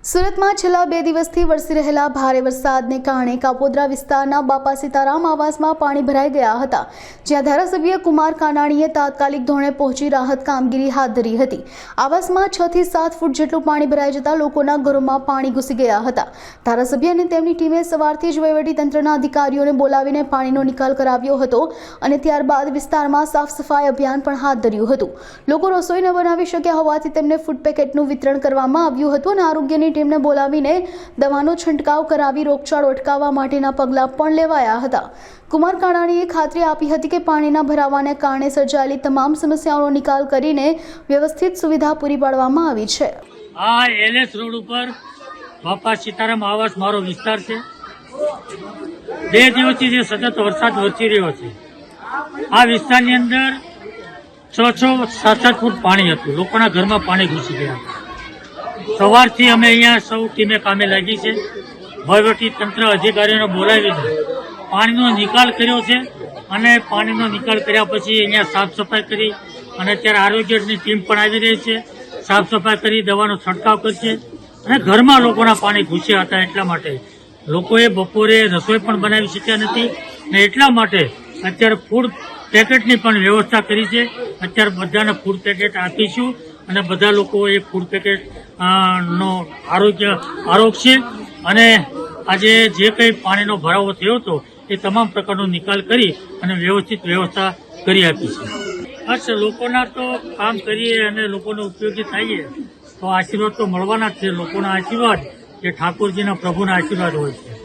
સુરતમાં છેલ્લા 2 દિવસથી વરસી રહેલા ભારે વરસાદને કારણે કાપોદ્રા વિસ્તારના બાપા સીતારામ આવાસમાં પાણી ભરાઈ ગયા હતા, જ્યાં ધારાસભ્ય કુમાર કાનાણીએ તાત્કાલિક ધોરણે પહોંચી રાહત કામગીરી હાથ ધરી હતી। આવાસમાં 6 થી 7 ફૂટ જેટલું પાણી ભરાઈ જતા લોકોના ઘરોમાં પાણી ઘૂસી ગયા હતા। ધારાસભ્ય અને તેમની ટીમે સવારથી જ વહીવટીતંત્રના અધિકારીઓને બોલાવીને પાણીનો નિકાલ કરાવ્યો હતો અને ત્યારબાદ વિસ્તારમાં સાફ સફાઈ અભિયાન પણ હાથ ધર્યું હતું। લોકો રસોઈ ન બનાવી શક્યા હોવાથી તેમને ફૂડ પેકેટનું વિતરણ કરવામાં આવ્યું હતું અને આરોગ્યની ટીમને બોલાવીને દવાનો છંટકાવ કરાવી રોગચાળો અટકાવવા માટેના પગલાં પણ લેવાયા હતા। કુમાર કાનાણીએ ખાતરી આપી હતી કે પાણીના ભરાવાને કારણે સર્જાયેલી તમામ સમસ્યાઓનો નિકાલ કરીને વ્યવસ્થિત સુવિધા પૂરી પાડવામાં આવી છે। આ એલએસ રોડ ઉપર બાપા સીતારામ આવાસ મારો વિસ્તાર છે। 2 દિવસથી જે સતત વરસાદ વરસી રહ્યો છે, આ વિસ્તારની અંદર 6-7 ફૂટ પાણી હતું। લોકોના ઘરમાં પાણી ઘૂસી ગયા હતા। સવારથી અમે અહીંયા સૌ ટીમે કામે લાગી છે। વહીવટી તંત્ર અધિકારીઓને બોલાવીને પાણીનો નિકાલ કર્યો છે અને પાણીનો નિકાલ કર્યા પછી અહીંયા સાફ સફાઈ કરી અને અત્યારે આરોગ્યની ટીમ પણ આવી રહી છે। સાફ સફાઈ કરી દવાનો છંટકાવ કરશે અને ઘરમાં લોકોના પાણી ઘૂસ્યા હતા, એટલા માટે લોકોએ બપોરે રસોઈ પણ બનાવી શક્યા નથી ને એટલા માટે અત્યારે ફૂડ પેકેટની પણ વ્યવસ્થા કરી છે। અત્યારે બધાને ફૂડ પેકેટ આપીશું અને બધા લોકો એ ફૂડ પેકેટ નો આરોગશે અને આજે જે કંઈ પાણીનો ભરાવો થયો હતો એ તમામ પ્રકારનો નિકાલ કરી અને વ્યવસ્થિત વ્યવસ્થા કરી આપી છે। બસ લોકોના તો કામ કરીએ અને લોકોને ઉપયોગી થઈએ તો આશીર્વાદ તો મળવાના જ છે। લોકોના આશીર્વાદ એ ઠાકોરજીના પ્રભુના આશીર્વાદ હોય છે।